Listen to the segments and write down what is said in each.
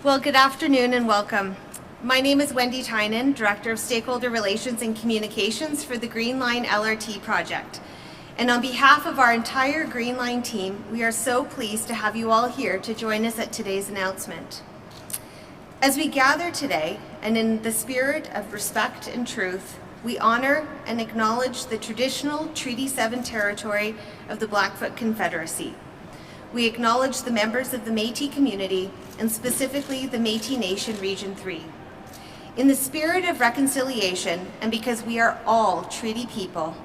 Well, good afternoon and welcome. My name is Wendy Tynan, Director of Stakeholder Relations and Communications for the Green Line LRT project. And on behalf of our entire Green Line team, we are so pleased to have you all here to join us at today's announcement. As we gather today, and in the spirit of respect and truth, we honor and acknowledge the traditional Treaty 7 territory of the Blackfoot Confederacy. We acknowledge the members of the Métis community, and specifically the Métis Nation Region 3. In the spirit of reconciliation, and because we are all treaty people,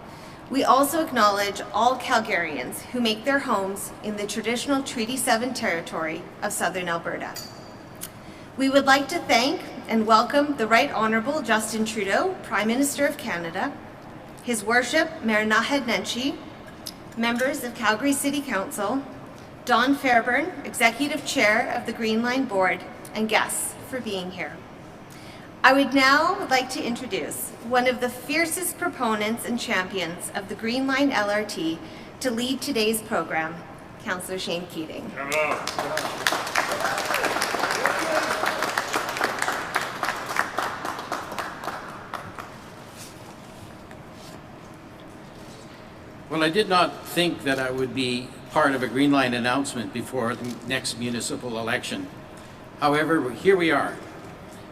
we also acknowledge all Calgarians who make their homes in the traditional Treaty 7 territory of Southern Alberta. We would like to thank and welcome the Right Honourable Justin Trudeau, Prime Minister of Canada, His Worship Mayor Naheed Nenshi, members of Calgary City Council, Don Fairburn, Executive Chair of the Green Line Board, and guests for being here. I would now like to introduce one of the fiercest proponents and champions of the Green Line LRT to lead today's program, Councillor Shane Keating. Well, I did not think that I would be part of a Green Line announcement before the next municipal election. However, here we are.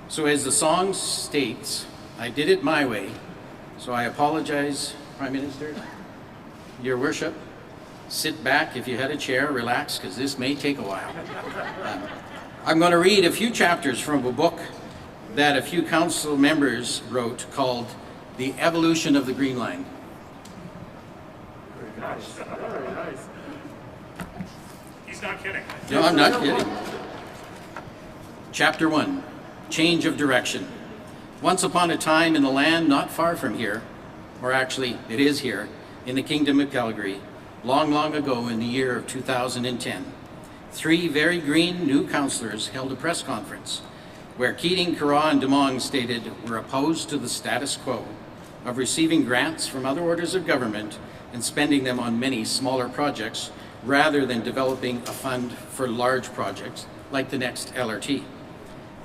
So as the song states, I did it my way. So I apologize, Prime Minister, Your Worship. Sit back if you had a chair, relax, because this may take a while. I'm going to read a few chapters from a book that a few council members wrote called The Evolution of the Green Line. Very nice. He's not kidding. No, I'm not kidding. Chapter 1, Change of Direction. Once upon a time in the land not far from here, or actually it is here, in the Kingdom of Calgary, long, long ago in the year of 2010, 3 very green new councillors held a press conference where Keating, Carraw and Demong stated we're opposed to the status quo of receiving grants from other orders of government and spending them on many smaller projects rather than developing a fund for large projects like the next LRT.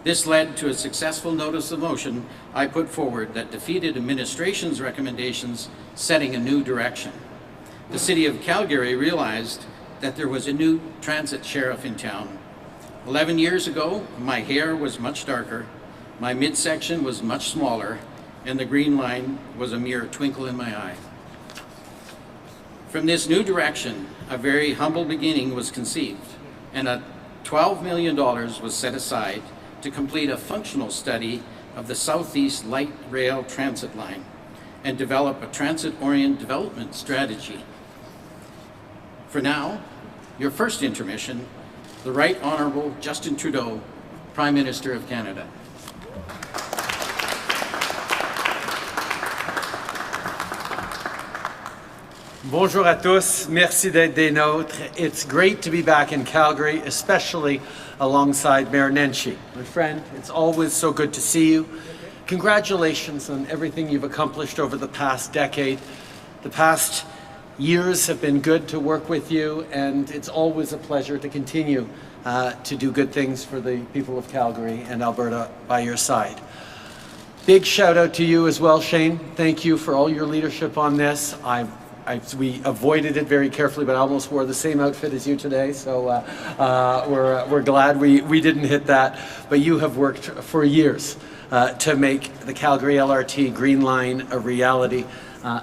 This led to a successful notice of motion I put forward that defeated administration's recommendations, setting a new direction. The City of Calgary realized that there was a new transit sheriff in town. 11 years ago, my hair was much darker, my midsection was much smaller, and the Green Line was a mere twinkle in my eye. From this new direction, a very humble beginning was conceived, and $12 million was set aside to complete a functional study of the Southeast Light Rail Transit Line and develop a transit-oriented development strategy. For now, your first intermission, the Right Honourable Justin Trudeau, Prime Minister of Canada. Bonjour à tous. Merci d'être des nôtres. It's great to be back in Calgary, especially alongside Mayor Nenshi. My friend, it's always so good to see you. Congratulations on everything you've accomplished over the past decade. The past years have been good to work with you, and it's always a pleasure to continue to do good things for the people of Calgary and Alberta by your side. Big shout out to you as well, Shane. Thank you for all your leadership on this. We avoided it very carefully, but I almost wore the same outfit as you today, so we're glad we didn't hit that. But you have worked for years to make the Calgary LRT Green Line a reality.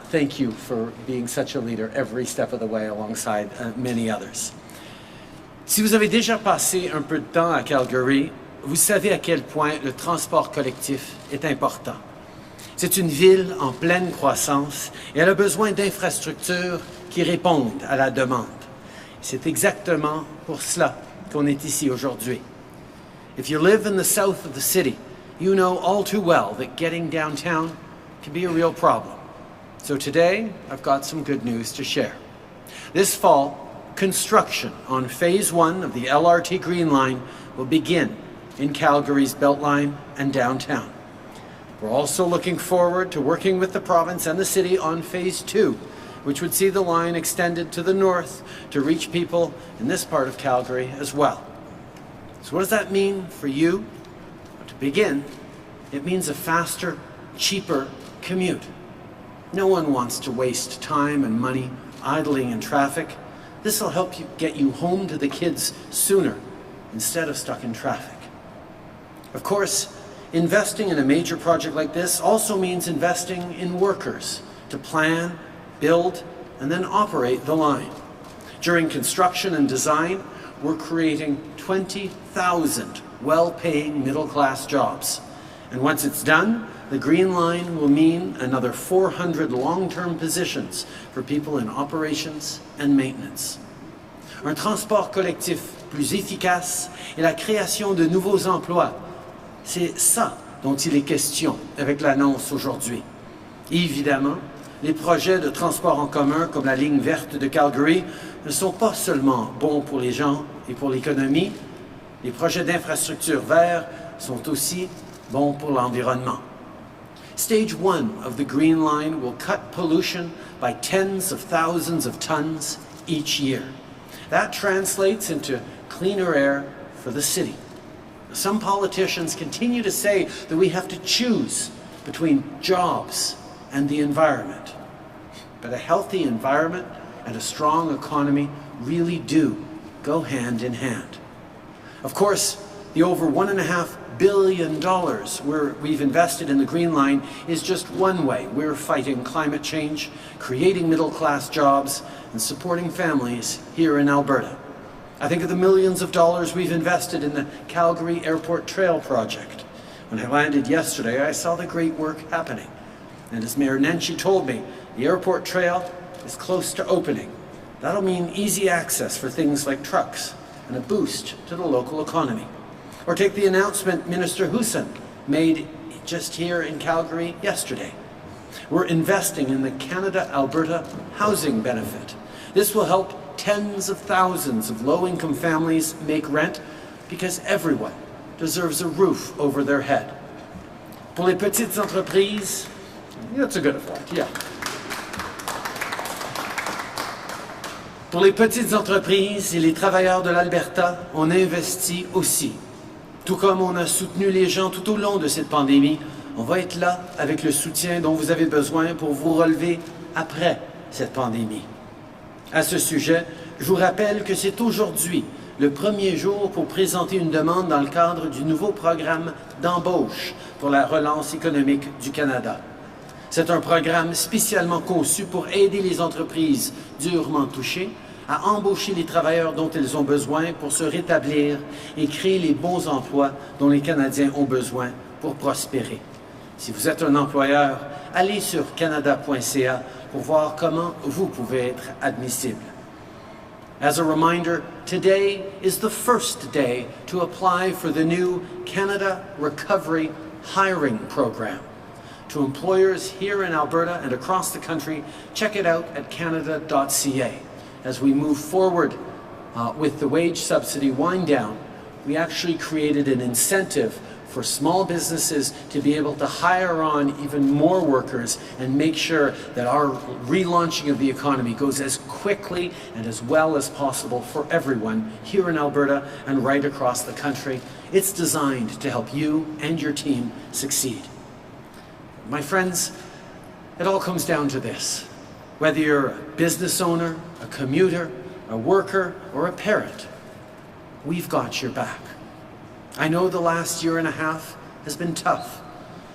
Thank you for being such a leader every step of the way alongside many others. Si vous avez déjà passé un peu de temps à Calgary, vous savez à quel point le transport collectif est important. C'est une ville en pleine croissance et elle a besoin d'infrastructures qui répondent à la demande. C'est exactement pour cela qu'on est ici aujourd'hui. If you live in the south of the city, you know all too well that getting downtown can be a real problem. So today, I've got some good news to share. This fall, construction on Phase 1 of the LRT Green Line will begin in Calgary's Beltline and downtown. We're also looking forward to working with the province and the city on Phase 2, which would see the line extended to the north to reach people in this part of Calgary as well. So what does that mean for you? Well, to begin, it means a faster, cheaper commute. No one wants to waste time and money idling in traffic. This will help you get you home to the kids sooner instead of stuck in traffic. Of course, investing in a major project like this also means investing in workers to plan, build, and then operate the line. During construction and design, we're creating 20,000 well-paying middle-class jobs. And once it's done, the Green Line will mean another 400 long-term positions for people in operations and maintenance. Un transport collectif plus efficace et la création de nouveaux emplois. C'est ça dont il est question avec l'annonce aujourd'hui. Et évidemment, les projets de transport en commun comme la ligne verte de Calgary ne sont pas seulement bons pour les gens et pour l'économie, les projets d'infrastructure verts sont aussi bons pour l'environnement. Stage 1 of the Green Line will cut pollution by tens of thousands of tons each year. That translates into cleaner air for the city. Some politicians continue to say that we have to choose between jobs and the environment. But a healthy environment and a strong economy really do go hand in hand. Of course, the over $1.5 billion we've invested in the Green Line is just one way we're fighting climate change, creating middle-class jobs, and supporting families here in Alberta. I think of the millions of dollars we've invested in the Calgary Airport Trail project. When I landed yesterday, I saw the great work happening. And as Mayor Nenshi told me, the airport trail is close to opening. That'll mean easy access for things like trucks and a boost to the local economy. Or take the announcement Minister Justin made just here in Calgary yesterday. We're investing in the Canada-Alberta housing benefit. This will help tens of thousands of low-income families make rent because everyone deserves a roof over their head. Pour les petites entreprises, that's a good effect, yeah. Pour les petites entreprises et les travailleurs de l'Alberta, on investit aussi. Tout comme on a soutenu les gens tout au long de cette pandémie, on va être là avec le soutien dont vous avez besoin pour vous relever après cette pandémie. À ce sujet, je vous rappelle que c'est aujourd'hui le premier jour pour présenter une demande dans le cadre du nouveau programme d'embauche pour la relance économique du Canada. C'est un programme spécialement conçu pour aider les entreprises durement touchées à embaucher les travailleurs dont elles ont besoin pour se rétablir et créer les bons emplois dont les Canadiens ont besoin pour prospérer. Si vous êtes un employeur, allez sur canada.ca pour voir comment vous pouvez être admissible. As a reminder, today is the first day to apply for the new Canada Recovery Hiring Program. To employers here in Alberta and across the country, check it out at canada.ca. As we move forward with the wage subsidy wind down, we actually created an incentive for small businesses to be able to hire on even more workers and make sure that our relaunching of the economy goes as quickly and as well as possible for everyone here in Alberta and right across the country. It's designed to help you and your team succeed. My friends, it all comes down to this. Whether you're a business owner, a commuter, a worker, or a parent, we've got your back. I know the last year and a half has been tough,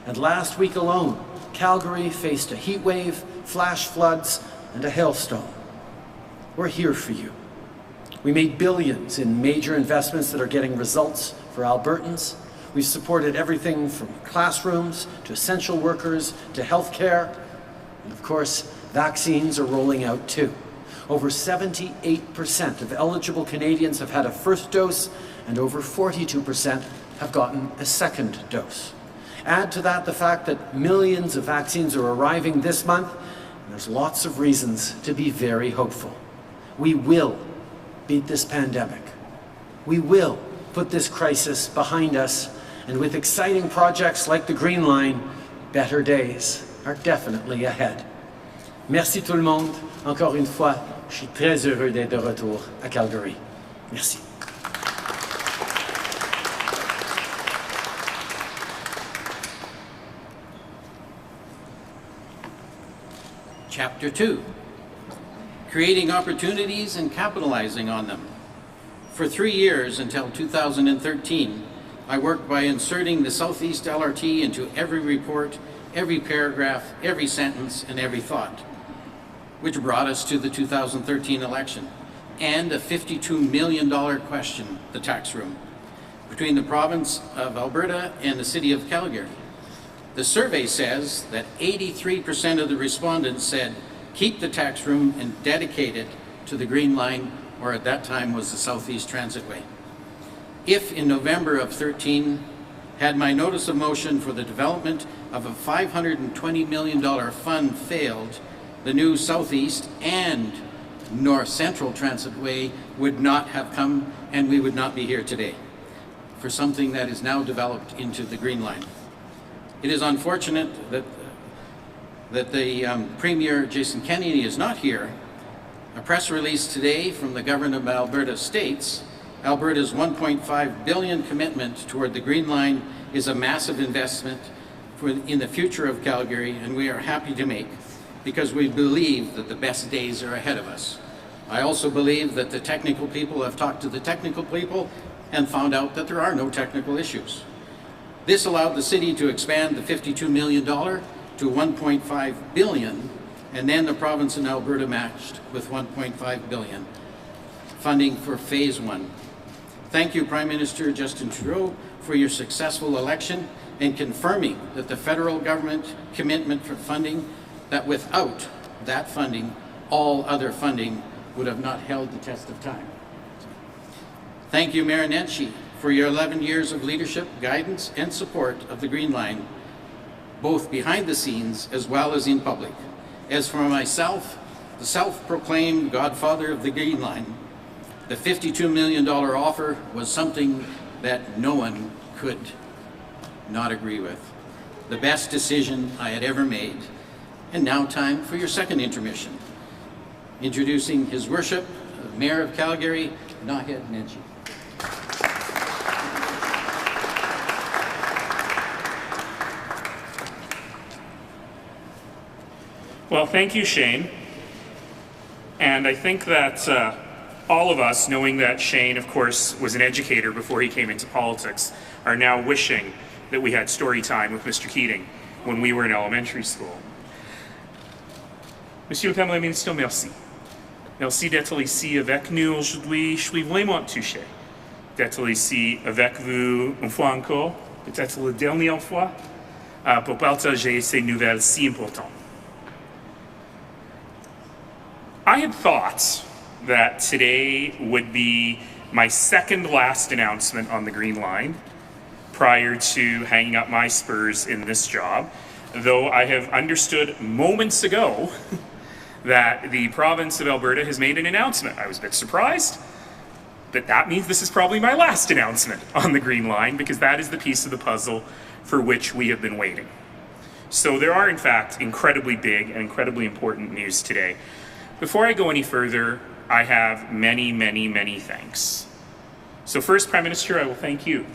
and last week alone, Calgary faced a heat wave, flash floods, and a hailstorm. We're here for you. We made billions in major investments that are getting results for Albertans. We've supported everything from classrooms to essential workers to healthcare, and of course, vaccines are rolling out too. Over 78% of eligible Canadians have had a first dose, and over 42% have gotten a second dose. Add to that the fact that millions of vaccines are arriving this month, and there's lots of reasons to be very hopeful. We will beat this pandemic. We will put this crisis behind us, and with exciting projects like the Green Line, better days are definitely ahead. Merci tout le monde. Encore une fois, je suis très heureux d'être de retour à Calgary. Merci. Chapter 2, creating opportunities and capitalizing on them. For 3 years until 2013, I worked by inserting the Southeast LRT into every report, every paragraph, every sentence, and every thought, which brought us to the 2013 election and a $52 million question, the tax room, between the province of Alberta and the City of Calgary. The survey says that 83% of the respondents said keep the tax room and dedicate it to the Green Line, or at that time was the Southeast Transitway. If in November of 13 had my notice of motion for the development of a $520 million fund failed, the new Southeast and North Central Transitway would not have come, and we would not be here today for something that is now developed into the Green Line. It is unfortunate that the Premier Jason Kenney is not here. A press release today from the Government of Alberta states Alberta's $1.5 billion commitment toward the Green Line is a massive investment in the future of Calgary, and we are happy to make, because we believe that the best days are ahead of us. I also believe that the technical people have talked to the technical people and found out that there are no technical issues. This allowed the city to expand the $52 million to $1.5 billion, and then the province and Alberta matched with $1.5 billion, funding for phase 1. Thank you, Prime Minister Justin Trudeau, for your successful election and confirming that the federal government commitment for funding, that without that funding, all other funding would have not held the test of time. Thank you, Mayor Nenshi, for your 11 years of leadership, guidance, and support of the Green Line, both behind the scenes as well as in public. As for myself, the self-proclaimed godfather of the Green Line, the $52 million offer was something that no one could not agree with. The best decision I had ever made. And now time for your second intermission. Introducing His Worship, the Mayor of Calgary, Naheed Nenshi. Well, thank you, Shane. And I think that all of us, knowing that Shane, of course, was an educator before he came into politics, are now wishing that we had story time with Mr. Keating when we were in elementary school. Monsieur le Premier Ministre, merci. Merci d'être ici avec nous aujourd'hui. Je suis vraiment touché d'être ici avec vous une fois encore, peut-être la dernière fois, pour partager ces nouvelles si importantes. I had thought that today would be my second last announcement on the Green Line prior to hanging up my spurs in this job, though I have understood moments ago that the province of Alberta has made an announcement. I was a bit surprised, but that means this is probably my last announcement on the Green Line, because that is the piece of the puzzle for which we have been waiting. So there are, in fact, incredibly big and incredibly important news today. Before I go any further, I have many, many, many thanks. So first, Prime Minister, I will thank you.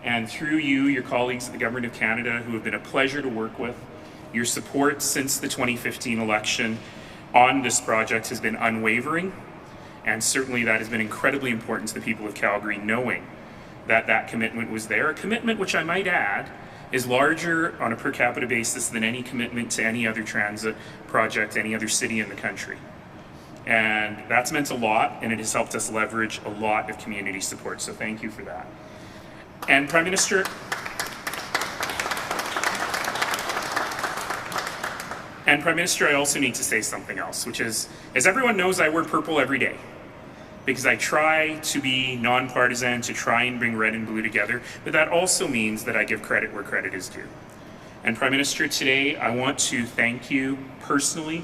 And through you, your colleagues at the Government of Canada, who have been a pleasure to work with, your support since the 2015 election on this project has been unwavering. And certainly that has been incredibly important to the people of Calgary, knowing that that commitment was there. A commitment which, I might add, is larger on a per capita basis than any commitment to any other transit project, any other city in the country. And that's meant a lot, and it has helped us leverage a lot of community support, so thank you for that. And Prime Minister, I also need to say something else, which is, as everyone knows, I wear purple every day, because I try to be nonpartisan, to try and bring red and blue together, but that also means that I give credit where credit is due. And Prime Minister, today I want to thank you personally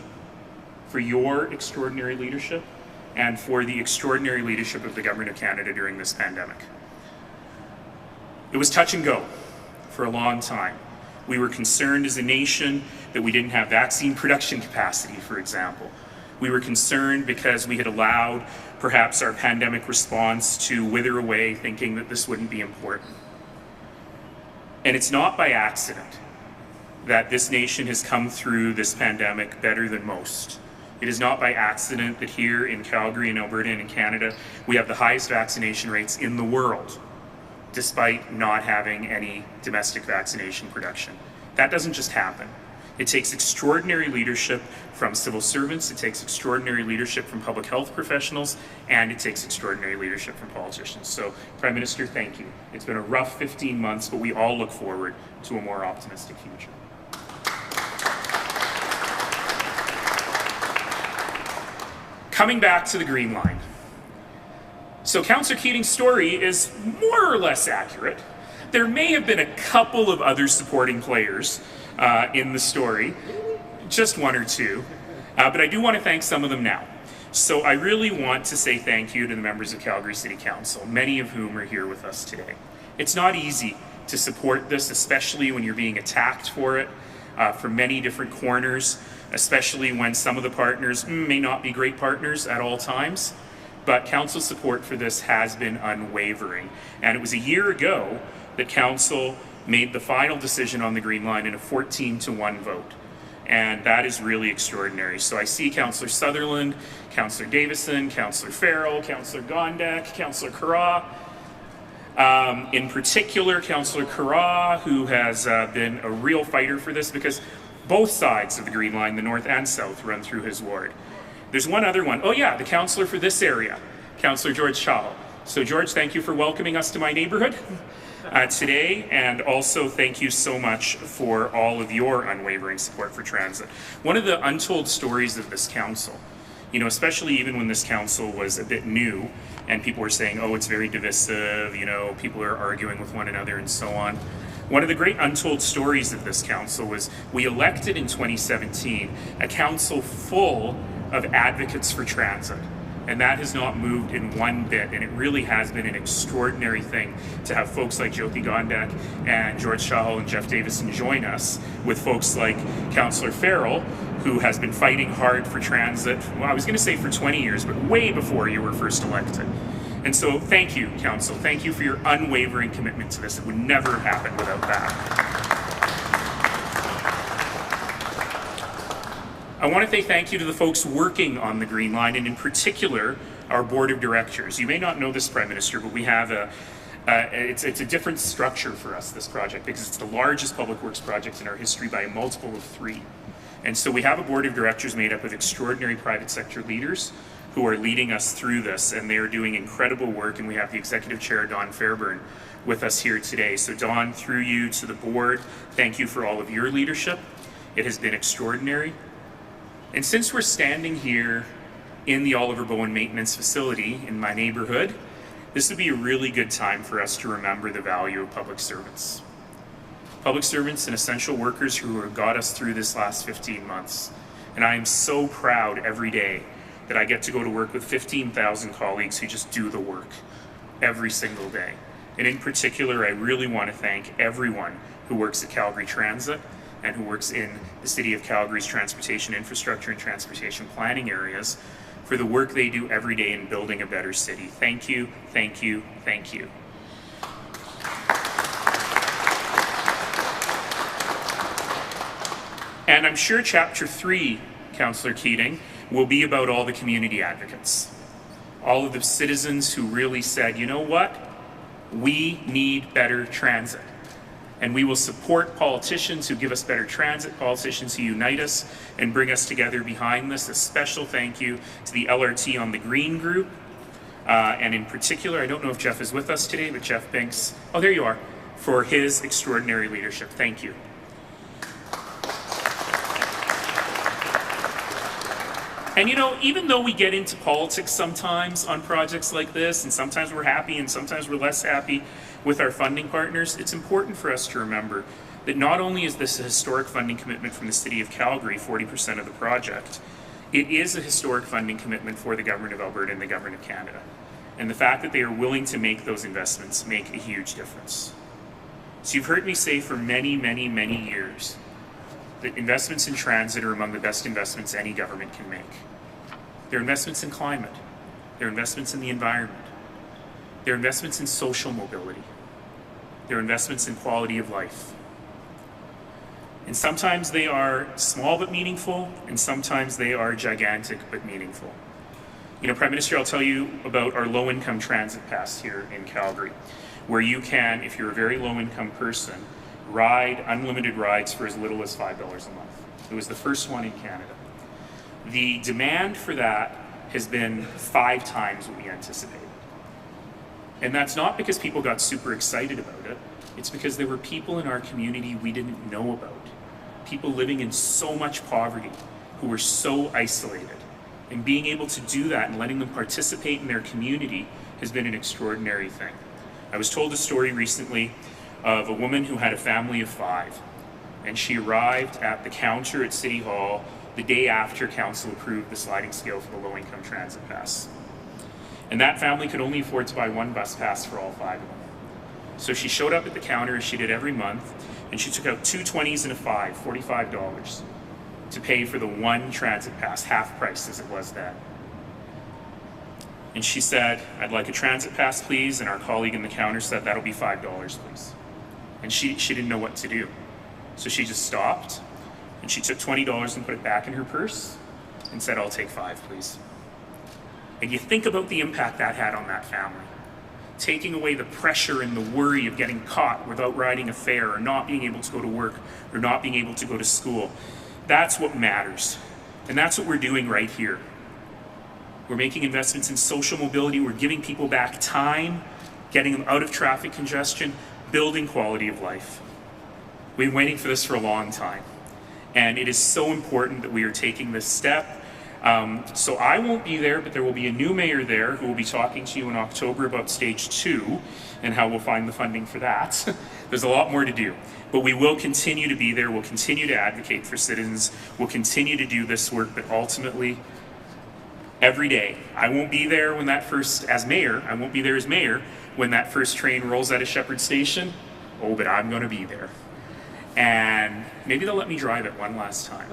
for your extraordinary leadership and for the extraordinary leadership of the Government of Canada during this pandemic. It was touch and go for a long time. We were concerned as a nation that we didn't have vaccine production capacity, for example. We were concerned because we had allowed perhaps our pandemic response to wither away, thinking that this wouldn't be important. And it's not by accident that this nation has come through this pandemic better than most. It is not by accident that here in Calgary, in Alberta, and in Canada, we have the highest vaccination rates in the world, despite not having any domestic vaccination production. That doesn't just happen. It takes extraordinary leadership from civil servants, it takes extraordinary leadership from public health professionals, and it takes extraordinary leadership from politicians. So, Prime Minister, thank you. It's been a rough 15 months, but we all look forward to a more optimistic future. Coming back to the Green Line. So Councillor Keating's story is more or less accurate. There may have been a couple of other supporting players in the story, just one or two, but I do want to thank some of them now. So I really want to say thank you to the members of Calgary City Council, many of whom are here with us today. It's not easy to support this, especially when you're being attacked for it from many different corners, especially when some of the partners may not be great partners at all times. But Council support for this has been unwavering. And it was a year ago that Council made the final decision on the Green Line in a 14-1 vote. And that is really extraordinary. So I see Councillor Sutherland, Councillor Davison, Councillor Farrell, Councillor Gondek, Councillor Carra. In particular, Councillor Carra, who has been a real fighter for this, because both sides of the Green Line, the north and south, run through his ward. There's one other one. Oh yeah, the councillor for this area, Councillor George Shaw. So George, thank you for welcoming us to my neighbourhood today, and also thank you so much for all of your unwavering support for transit. One of the untold stories of this council, you know, especially even when this council was a bit new and people were saying, oh, it's very divisive, you know, people are arguing with one another and so on. One of the great untold stories of this council was we elected in 2017 a council full of advocates for transit. And that has not moved in one bit, and it really has been an extraordinary thing to have folks like Jyoti Gondek and George Shaw and Jeff Davison join us, with folks like Councillor Farrell, who has been fighting hard for transit, well, I was going to say for 20 years, but way before you were first elected. And so thank you, Council. Thank you for your unwavering commitment to this. It would never happen without that. I want to say thank you to the folks working on the Green Line, and in particular, our board of directors. You may not know this, Prime Minister, but we have it's a different structure for us, this project, because it's the largest public works project in our history by a multiple of 3. And so we have a board of directors made up of extraordinary private sector leaders who are leading us through this, and they are doing incredible work, and we have the executive chair, Dawn Fairburn, with us here today. So Dawn, through you to the board, thank you for all of your leadership. It has been extraordinary. And since we're standing here in the Oliver Bowen Maintenance Facility in my neighborhood, this would be a really good time for us to remember the value of public servants. Public servants and essential workers who have got us through this last 15 months. And I am so proud every day that I get to go to work with 15,000 colleagues who just do the work every single day. And in particular, I really want to thank everyone who works at Calgary Transit and who works in the City of Calgary's transportation infrastructure and transportation planning areas for the work they do every day in building a better city. Thank you, thank you, thank you. And I'm sure Chapter 3, Councillor Keating, will be about all the community advocates. All of the citizens who really said, you know what? We need better transit. And we will support politicians who give us better transit, politicians who unite us and bring us together behind this. A special thank you to the LRT on the Green Group. And in particular, I don't know if Jeff is with us today, but Jeff Binks, oh, there you are, for his extraordinary leadership. Thank you. And you know, even though we get into politics sometimes on projects like this, and sometimes we're happy and sometimes we're less happy with our funding partners, it's important for us to remember that not only is this a historic funding commitment from the City of Calgary, 40% of the project, it is a historic funding commitment for the Government of Alberta and the Government of Canada. And the fact that they are willing to make those investments make a huge difference. So you've heard me say for many, many, many years that investments in transit are among the best investments any government can make. They're investments in climate. They're investments in the environment. They're investments in social mobility. They're investments in quality of life. And sometimes they are small but meaningful, and sometimes they are gigantic but meaningful. You know, Prime Minister, I'll tell you about our low-income transit pass here in Calgary, where you can, if you're a very low-income person, ride unlimited rides for as little as $5 a month. It was the first one in Canada. The demand for that has been 5 times what we anticipated. And that's not because people got super excited about it. It's because there were people in our community we didn't know about. People living in so much poverty who were so isolated. And being able to do that and letting them participate in their community has been an extraordinary thing. I was told a story recently of a woman who had a family of 5. And she arrived at the counter at City Hall the day after Council approved the sliding scale for the low-income transit pass. And that family could only afford to buy 1 bus pass for all 5 of them. So she showed up at the counter, as she did every month, and she took out 2 20s and a 5, $45, to pay for the 1 transit pass, half price as it was then. And she said, "I'd like a transit pass, please," and our colleague in the counter said, "That'll be $5, please." And she didn't know what to do. So she just stopped, and she took $20 and put it back in her purse and said, "I'll take 5, please." And you think about the impact that had on that family. Taking away the pressure and the worry of getting caught without riding a fare, or not being able to go to work, or not being able to go to school. That's what matters. And that's what we're doing right here. We're making investments in social mobility. We're giving people back time, getting them out of traffic congestion, building quality of life. We've been waiting for this for a long time. And it is so important that we are taking this step. So I won't be there, but there will be a new mayor there who will be talking to you in October about stage 2 and how we'll find the funding for that. There's a lot more to do, but we will continue to be there. We'll continue to advocate for citizens. We'll continue to do this work, but ultimately, every day, I won't be there when that first, as mayor, I won't be there as mayor when that first train rolls out of Shepherd Station. Oh, but I'm going to be there. And maybe they'll let me drive it one last time.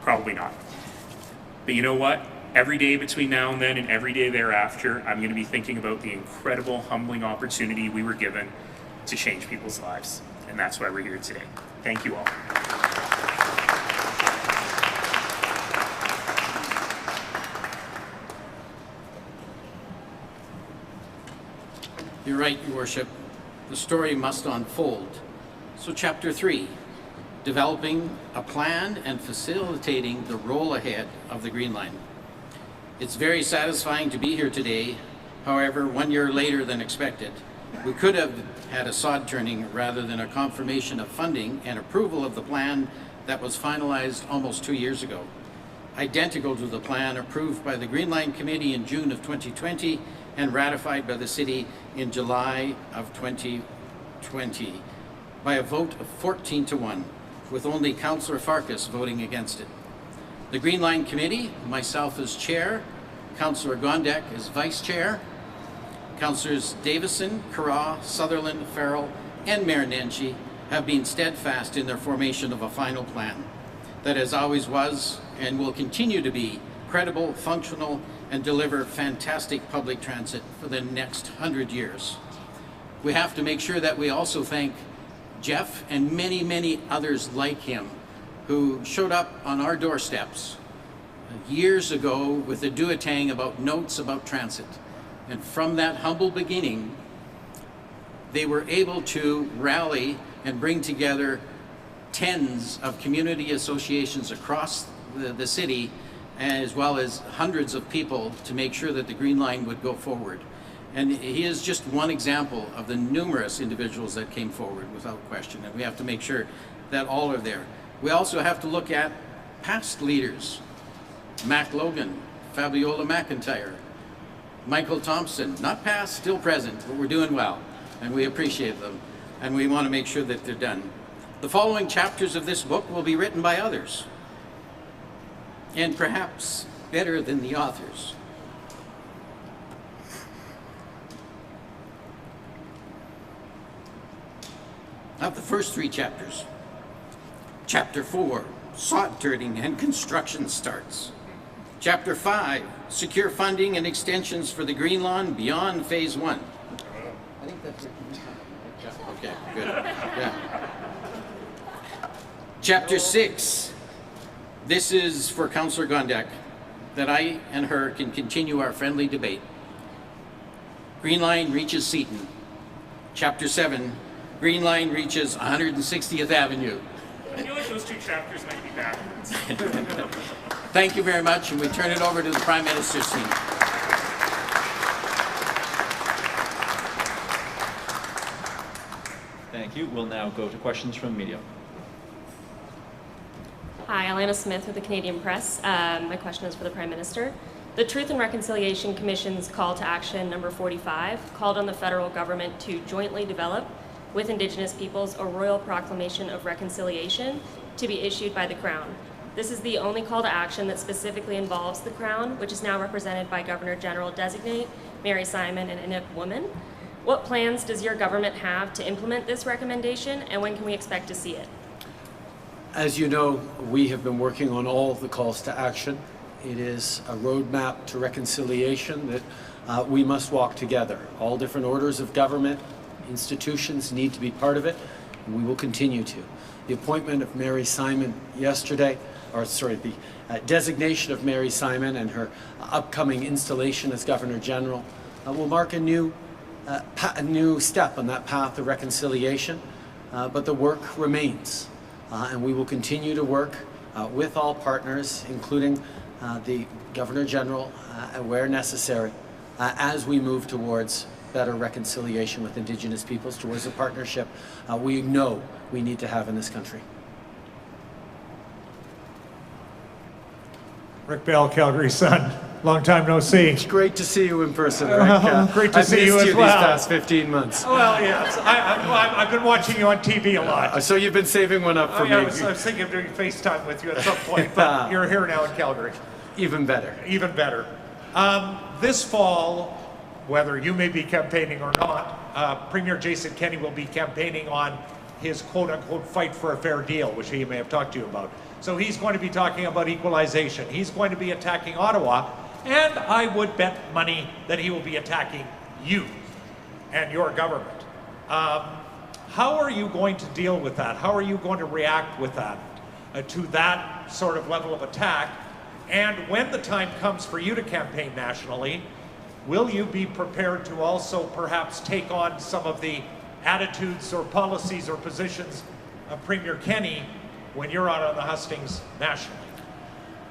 Probably not. But you know what? Every day between now and then, and every day thereafter, I'm going to be thinking about the incredible, humbling opportunity we were given to change people's lives. And that's why we're here today. Thank you all. You're right, Your Worship. The story must unfold. So Chapter 3, developing a plan and facilitating the roll ahead of the Green Line. It's very satisfying to be here today. However, 1 year later than expected. We could have had a sod turning rather than a confirmation of funding and approval of the plan that was finalized almost 2 years ago. Identical to the plan approved by the Green Line Committee in June of 2020 and ratified by the City in July of 2020 by a vote of 14-1, with only Councillor Farkas voting against it. The Green Line Committee, myself as chair, Councillor Gondek as vice chair, Councillors Davison, Carraw, Sutherland, Farrell, and Mayor Nenshi have been steadfast in their formation of a final plan that as always was and will continue to be credible, functional, and deliver fantastic public transit for the next 100 years. We have to make sure that we also thank Jeff and many, many others like him who showed up on our doorsteps years ago with a duotang about notes about transit. And from that humble beginning, they were able to rally and bring together tens of community associations across the city, as well as hundreds of people to make sure that the Green Line would go forward. And he is just one example of the numerous individuals that came forward without question, and we have to make sure that all are there. We also have to look at past leaders. Mac Logan, Fabiola McIntyre, Michael Thompson, not past, still present, but we're doing well, and we appreciate them, and we want to make sure that they're done. The following chapters of this book will be written by others, and perhaps better than the authors. Of the first 3 chapters. Chapter 4, sod turning and construction starts. Chapter 5, secure funding and extensions for the Green Line beyond Phase 1. I think that's it. Okay, good. Yeah. Chapter 6. This is for Councillor Gondek, that I and her can continue our friendly debate. Green Line reaches Seaton. Chapter 7. Green Line reaches 160th Avenue. I feel like those two chapters might be backwards. Thank you very much, and we turn it over to the Prime Minister's team. Thank you. We'll now go to questions from media. Hi, Alana Smith with the Canadian Press. My question is for the Prime Minister. The Truth and Reconciliation Commission's call to action number 45 called on the federal government to jointly develop with Indigenous peoples a royal proclamation of reconciliation to be issued by the Crown. This is the only call to action that specifically involves the Crown, which is now represented by Governor General Designate Mary Simon, an Inuk woman. What plans does your government have to implement this recommendation, and when can we expect to see it? As you know, we have been working on all of the calls to action. It is a roadmap to reconciliation that we must walk together. All different orders of government, institutions need to be part of it, and we will continue to. The appointment of Mary Simon yesterday, the designation of Mary Simon and her upcoming installation as Governor General will mark a new step on that path of reconciliation, but the work remains. And we will continue to work with all partners, including the Governor General, where necessary, as we move towards better reconciliation with Indigenous peoples, towards a partnership we know we need to have in this country. Rick Bell, Calgary Sun. Long time no see. It's great to see you in person, Rick. Great to see you as I've missed you well. these past 15 months. Well, yes. I've been watching you on TV a lot. So you've been saving one up for me. I was thinking of doing FaceTime with you at some point, but you're here now in Calgary. Even better. Even better. This fall, whether you may be campaigning or not, Premier Jason Kenney will be campaigning on his quote-unquote fight for a fair deal, which he may have talked to you about. So he's going to be talking about equalization. He's going to be attacking Ottawa, and I would bet money that he will be attacking you and your government. How are you going to deal with that? How are you going to react with that, to that sort of level of attack? And when the time comes for you to campaign nationally, will you be prepared to also perhaps take on some of the attitudes or policies or positions of Premier Kenney when you're out on the hustings nationally?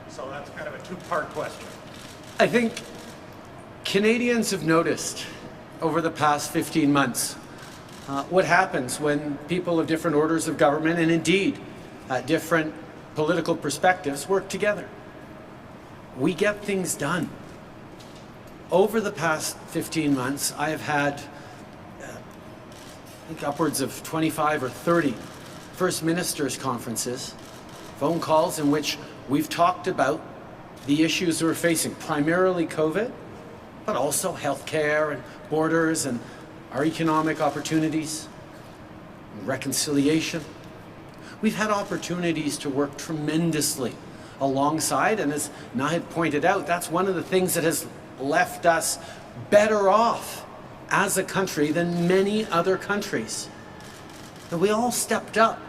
So that's kind of a two-part question. I think Canadians have noticed over the past 15 months what happens when people of different orders of government and indeed different political perspectives work together. We get things done. Over the past 15 months, I have had I think upwards of 25 or 30 First Ministers conferences, phone calls in which we've talked about the issues we're facing, primarily COVID, but also healthcare and borders and our economic opportunities, and reconciliation. We've had opportunities to work tremendously alongside, and as Nahid pointed out, that's one of the things that has left us better off as a country than many other countries. And we all stepped up.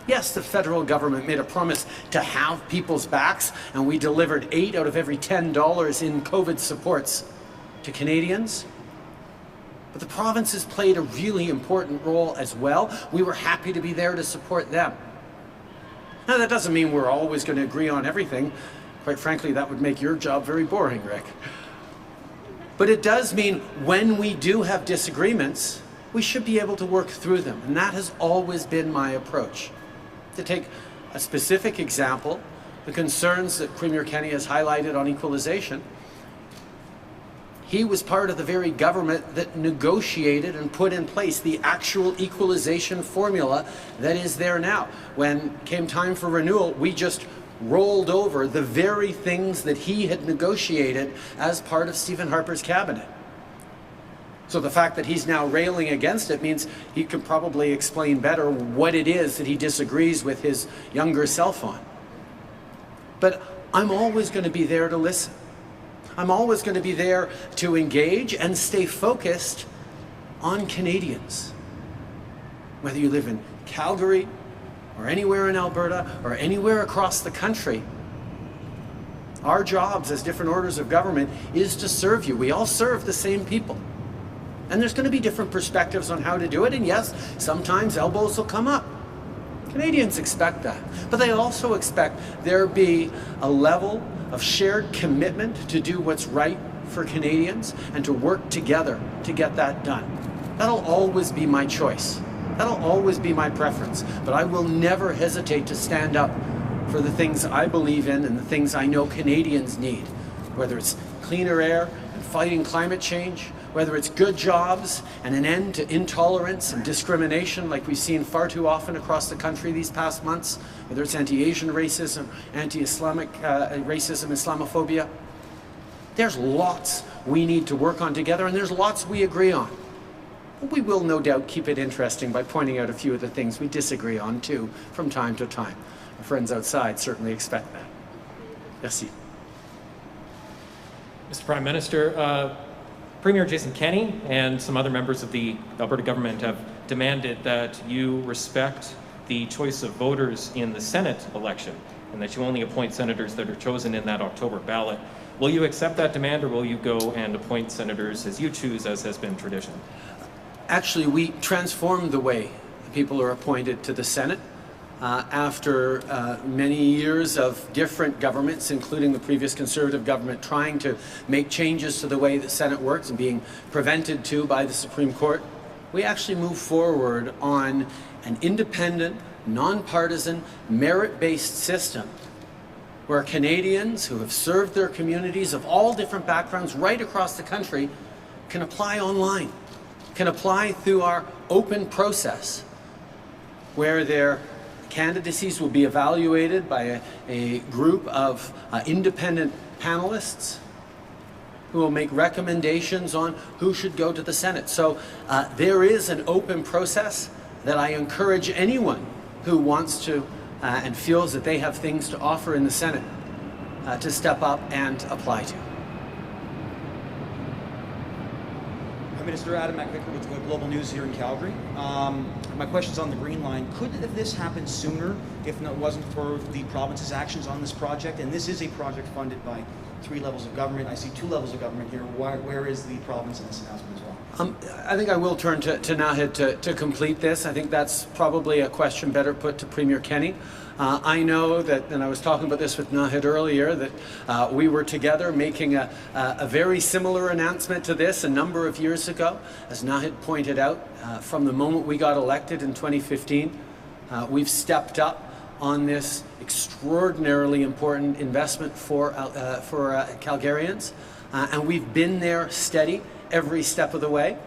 Yes, the federal government made a promise to have people's backs, and we delivered 8 out of every $10 in COVID supports to Canadians. But the provinces played a really important role as well. We were happy to be there to support them. Now, that doesn't mean we're always going to agree on everything. Quite frankly, that would make your job very boring, Rick. But it does mean when we do have disagreements, we should be able to work through them. And that has always been my approach. To take a specific example, the concerns that Premier Kenney has highlighted on equalization, he was part of the very government that negotiated and put in place the actual equalization formula that is there now. When came time for renewal, we just rolled over the very things that he had negotiated as part of Stephen Harper's cabinet. So the fact that he's now railing against it means he can probably explain better what it is that he disagrees with his younger self on. But I'm always going to be there to listen. I'm always going to be there to engage and stay focused on Canadians. Whether you live in Calgary or anywhere in Alberta or anywhere across the country, our jobs as different orders of government is to serve you. We all serve the same people. And there's going to be different perspectives on how to do it, and yes, sometimes elbows will come up. Canadians expect that, but they also expect there be a level of shared commitment to do what's right for Canadians and to work together to get that done. That'll always be my choice. That'll always be my preference, but I will never hesitate to stand up for the things I believe in and the things I know Canadians need, whether it's cleaner air and fighting climate change, whether it's good jobs and an end to intolerance and discrimination like we've seen far too often across the country these past months, whether it's anti-Asian racism, anti-Islamic racism, Islamophobia. There's lots we need to work on together, and there's lots we agree on. But we will no doubt keep it interesting by pointing out a few of the things we disagree on too from time to time. Our friends outside certainly expect that. Merci. Mr. Prime Minister, Premier Jason Kenney and some other members of the Alberta government have demanded that you respect the choice of voters in the Senate election and that you only appoint senators that are chosen in that October ballot. Will you accept that demand, or will you go and appoint senators as you choose, as has been tradition? Actually, we transformed the way people are appointed to the Senate after many years of different governments, including the previous Conservative government, trying to make changes to the way the Senate works and being prevented to by the Supreme Court. We actually moved forward on an independent, nonpartisan, merit-based system where Canadians who have served their communities of all different backgrounds right across the country can apply online, can apply through our open process, where their candidacies will be evaluated by a group of independent panelists who will make recommendations on who should go to the Senate. So there is an open process that I encourage anyone who wants to and feels that they have things to offer in the Senate to step up and apply to. Minister Adam McVicker with Global News here in Calgary. My question's on the Green Line. Could this happen sooner if it wasn't for the province's actions on this project? And this is a project funded by 3 levels of government. I see 2 levels of government here. Where is the province in this announcement as well? I think I will turn to Nahid to complete this. I think that's probably a question better put to Premier Kenney. I know that, and I was talking about this with Nahid earlier, that we were together making a very similar announcement to this a number of years ago. As Nahid pointed out, from the moment we got elected in 2015, we've stepped up on this extraordinarily important investment for Calgarians, and we've been there steady every step of the way.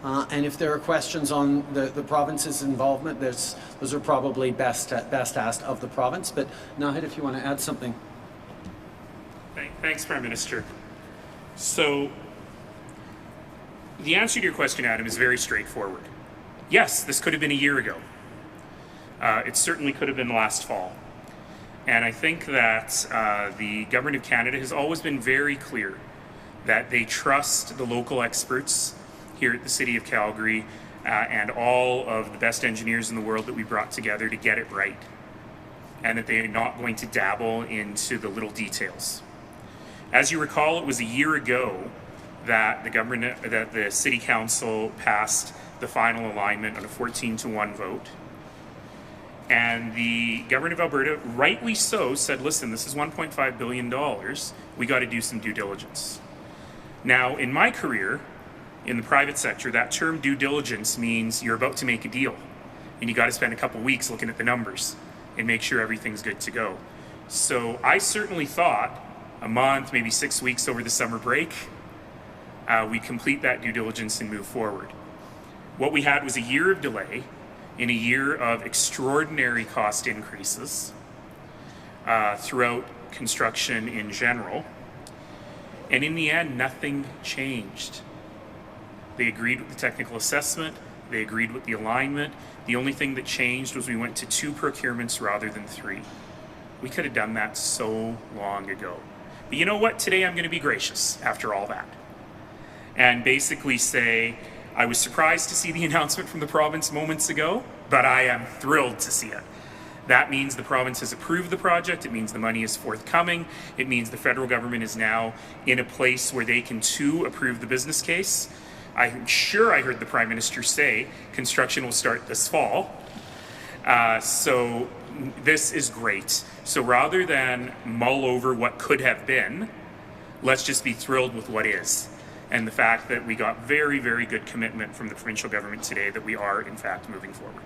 And if there are questions on the province's involvement, those are probably best asked of the province. But Nahid, if you want to add something. Thanks, Prime Minister. So the answer to your question, Adam, is very straightforward. Yes, this could have been a year ago. It certainly could have been last fall. And I think that the Government of Canada has always been very clear that they trust the local experts here at the City of Calgary and all of the best engineers in the world that we brought together to get it right, and that they are not going to dabble into the little details. As you recall, it was a year ago that the City Council passed the final alignment on a 14-to-1 vote, and the Government of Alberta, rightly so, said, listen, this is $1.5 billion, we got to do some due diligence. Now, in my career, in the private sector, that term due diligence means you're about to make a deal and you got to spend a couple weeks looking at the numbers and make sure everything's good to go. So I certainly thought a month, maybe 6 weeks over the summer break, we'd complete that due diligence and move forward. What we had was a year of delay in a year of extraordinary cost increases throughout construction in general. And in the end, nothing changed. They agreed with the technical assessment. They agreed with the alignment. The only thing that changed was we went to 2 procurements rather than 3. We could have done that so long ago. But you know what? Today I'm going to be gracious after all that and basically say I was surprised to see the announcement from the province moments ago, but I am thrilled to see it. That means the province has approved the project. It means the money is forthcoming. It means the federal government is now in a place where they can too approve the business case. I'm sure I heard the Prime Minister say construction will start this fall. So this is great. So rather than mull over what could have been, let's just be thrilled with what is. And the fact that we got very, very good commitment from the provincial government today that we are, in fact, moving forward.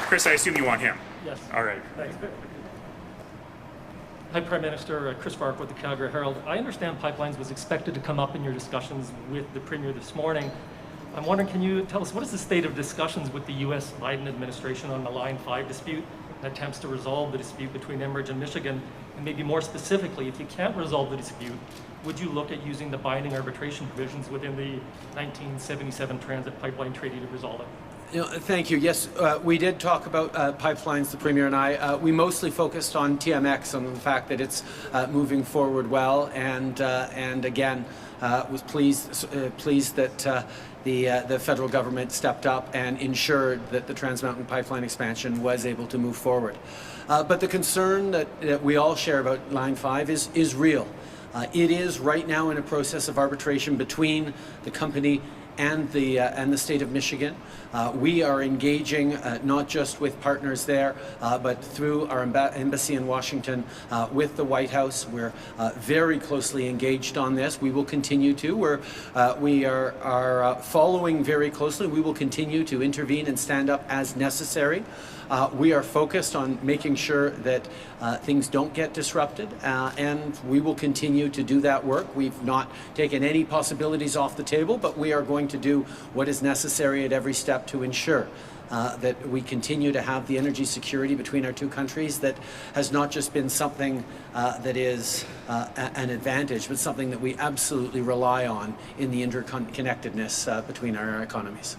Chris, I assume you want him? Yes. All right. Thanks. Hi, Prime Minister. Chris Fark with the Calgary Herald. I understand pipelines was expected to come up in your discussions with the Premier this morning. I'm wondering, can you tell us what is the state of discussions with the U.S. Biden administration on the Line 5 dispute and attempts to resolve the dispute between Enbridge and Michigan? And maybe more specifically, if you can't resolve the dispute, would you look at using the binding arbitration provisions within the 1977 Transit Pipeline Treaty to resolve it? Thank you. Yes, we did talk about pipelines, the Premier and I. We mostly focused on TMX and the fact that it's moving forward well, and again, was pleased that the federal government stepped up and ensured that the Trans Mountain Pipeline expansion was able to move forward. But the concern that we all share about Line 5 is real. It is right now in a process of arbitration between the company and the state of Michigan. We are engaging not just with partners there, but through our embassy in Washington with the White House. We're very closely engaged on this. We will continue to. We are following very closely. We will continue to intervene and stand up as necessary. We are focused on making sure that things don't get disrupted, and we will continue to do that work. We've not taken any possibilities off the table, but we are going to do what is necessary at every step to ensure that we continue to have the energy security between our two countries that has not just been something that is an advantage, but something that we absolutely rely on in the interconnectedness between our economies.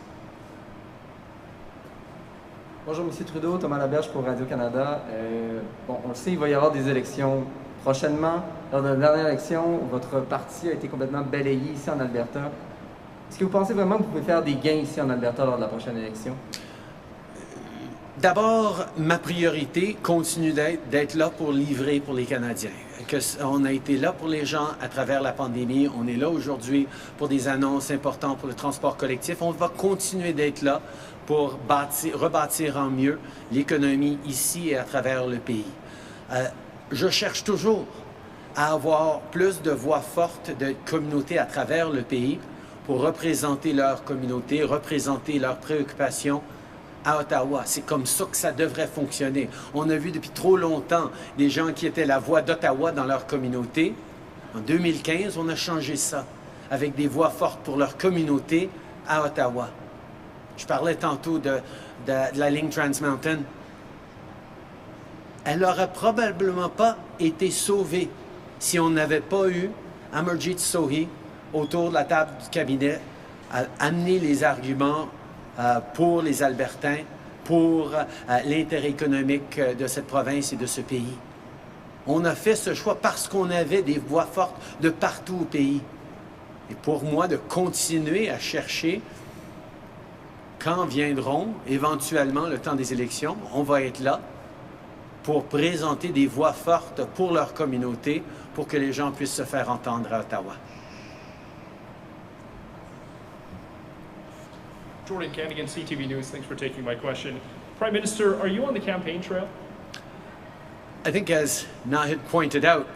Bonjour, M. Trudeau, Thomas Laberge pour Radio-Canada. Bon, on le sait, il va y avoir des élections prochainement. Lors de la dernière élection, votre parti a été complètement balayé ici en Alberta. Est-ce que vous pensez vraiment que vous pouvez faire des gains ici en Alberta lors de la prochaine élection? D'abord, ma priorité continue d'être là pour livrer pour les Canadiens. On a été là pour les gens à travers la pandémie. On est là aujourd'hui pour des annonces importantes pour le transport collectif. On va continuer d'être là pour rebâtir en mieux l'économie ici et à travers le pays. Je cherche toujours à avoir plus de voix fortes de communautés à travers le pays pour représenter leur communauté, représenter leurs préoccupations à Ottawa. C'est comme ça que ça devrait fonctionner. On a vu depuis trop longtemps des gens qui étaient la voix d'Ottawa dans leur communauté. En 2015, on a changé ça avec des voix fortes pour leur communauté à Ottawa. Je parlais tantôt de la ligne Trans Mountain. Elle n'aurait probablement pas été sauvée si on n'avait pas eu Amarjeet Sohi autour de la table du cabinet à amener les arguments pour les Albertains, pour l'intérêt économique de cette province et de ce pays. On a fait ce choix parce qu'on avait des voix fortes de partout au pays. Et pour moi, de continuer à chercher, quand viendront éventuellement le temps des élections, on va être là pour présenter des voix fortes pour leur communauté, pour que les gens puissent se faire entendre à Ottawa. Jordan Canigan, CTV News. Thanks for taking my question. Prime Minister, are you on the campaign trail? I think, as Nahid pointed out,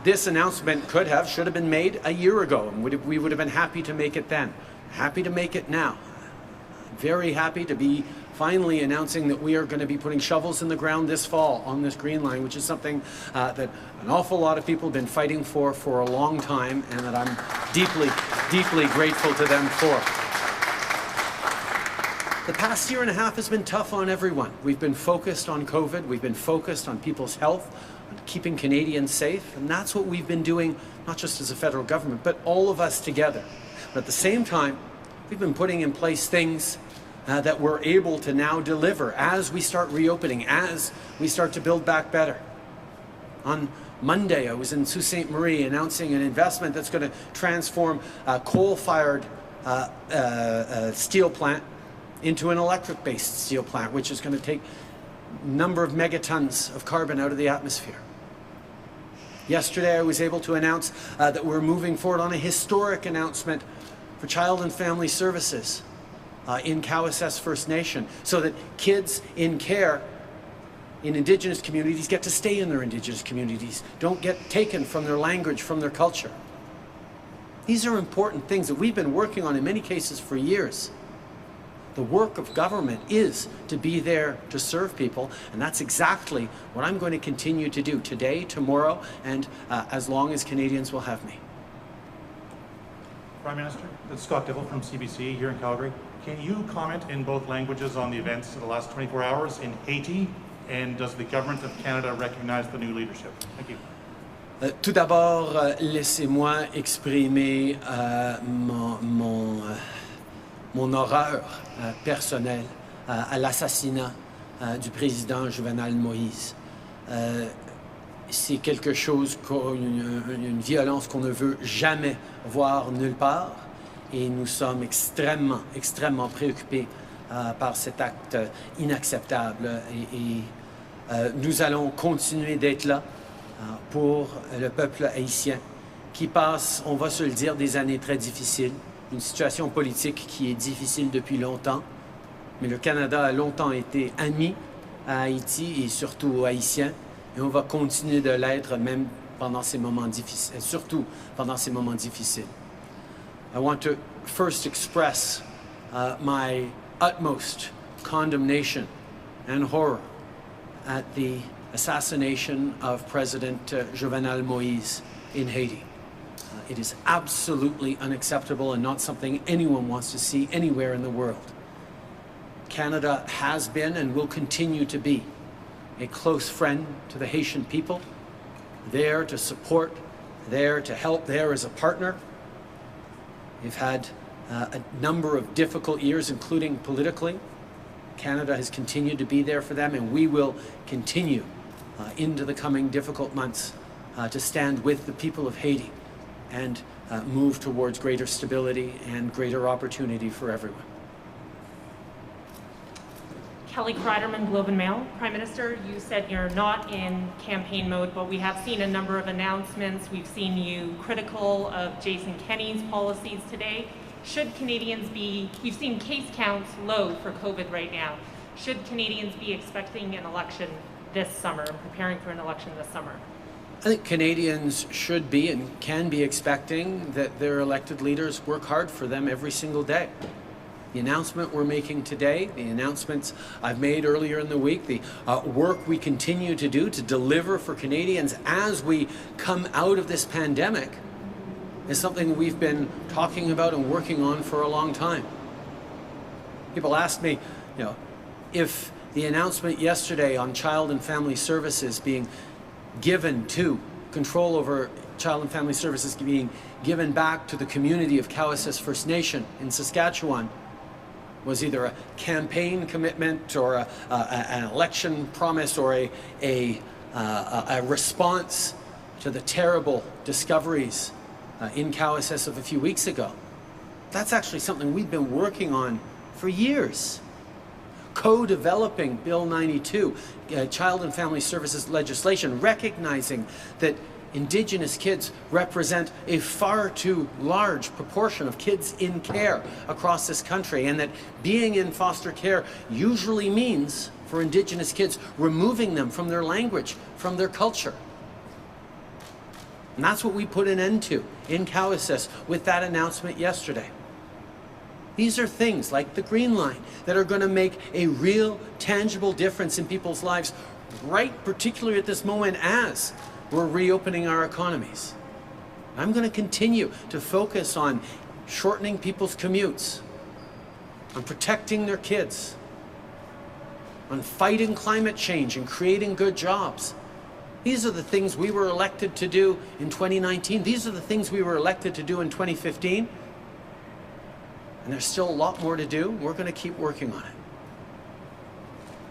this announcement should have been made a year ago, and we would have been happy to make it then. Happy to make it now. Very happy to be finally announcing that we are going to be putting shovels in the ground this fall on this Green Line, which is something that an awful lot of people have been fighting for a long time, and that I'm deeply, deeply grateful to them for. The past year and a half has been tough on everyone. We've been focused on COVID. We've been focused on people's health, on keeping Canadians safe. And that's what we've been doing, not just as a federal government, but all of us together. But at the same time, we've been putting in place things that we're able to now deliver as we start reopening, as we start to build back better. On Monday, I was in Sault Ste. Marie announcing an investment that's going to transform coal-fired steel plant into an electric-based steel plant, which is going to take a number of megatons of carbon out of the atmosphere. Yesterday, I was able to announce that we're moving forward on a historic announcement for child and family services in Cowessess First Nation, so that kids in care in Indigenous communities get to stay in their Indigenous communities, don't get taken from their language, from their culture. These are important things that we've been working on in many cases for years. The work of government is to be there to serve people, and that's exactly what I'm going to continue to do today, tomorrow, and as long as Canadians will have me. Prime Minister, it's Scott Dibble from CBC here in Calgary. Can you comment in both languages on the events of the last 24 hours in Haiti, and does the Government of Canada recognize the new leadership? Thank you. Tout d'abord, laissez-moi exprimer mon horreur personnelle à l'assassinat du président Jovenel Moïse. C'est quelque chose, une violence qu'on ne veut jamais voir nulle part, et nous sommes extrêmement préoccupés par cet acte inacceptable, et nous allons continuer d'être là pour le peuple haïtien qui passe, on va se le dire, des années très difficiles, une situation politique qui est difficile depuis longtemps, mais le Canada a longtemps été ami à Haïti et surtout aux Haïtiens, et on va continuer de l'être même pendant ces moments difficiles, surtout pendant ces moments difficiles. I want to first express my utmost condemnation and horror at the assassination of President Jovenel Moïse in Haiti. It is absolutely unacceptable and not something anyone wants to see anywhere in the world. Canada has been and will continue to be a close friend to the Haitian people, there to support, there to help, there as a partner. We've had a number of difficult years, including politically. Canada has continued to be there for them, and we will continue into the coming difficult months to stand with the people of Haiti and move towards greater stability and greater opportunity for everyone. Kelly Kreiderman, Globe and Mail. Prime Minister, you said you're not in campaign mode, but we have seen a number of announcements. We've seen you critical of Jason Kenney's policies today. Should Canadians be, we've seen case counts low for COVID right now. Should Canadians be expecting an election this summer and preparing for an election this summer? I think Canadians should be and can be expecting that their elected leaders work hard for them every single day. The announcement we're making today, the announcements I've made earlier in the week, the work we continue to do to deliver for Canadians as we come out of this pandemic is something we've been talking about and working on for a long time. People ask me, if the announcement yesterday on child and family services being given to, control over child and family services being given back to the community of Cowessess First Nation in Saskatchewan was either a campaign commitment or an election promise or a response to the terrible discoveries in Cowessess of a few weeks ago. That's actually something we've been working on for years. Co-developing Bill 92, Child and Family Services legislation, recognizing that Indigenous kids represent a far too large proportion of kids in care across this country, and that being in foster care usually means, for Indigenous kids, removing them from their language, from their culture. And that's what we put an end to in Cowessess with that announcement yesterday. These are things like the Green Line that are going to make a real, tangible difference in people's lives, right particularly at this moment as we're reopening our economies. I'm going to continue to focus on shortening people's commutes, on protecting their kids, on fighting climate change and creating good jobs. These are the things we were elected to do in 2019. These are the things we were elected to do in 2015. And there's still a lot more to do. We're going to keep working on it.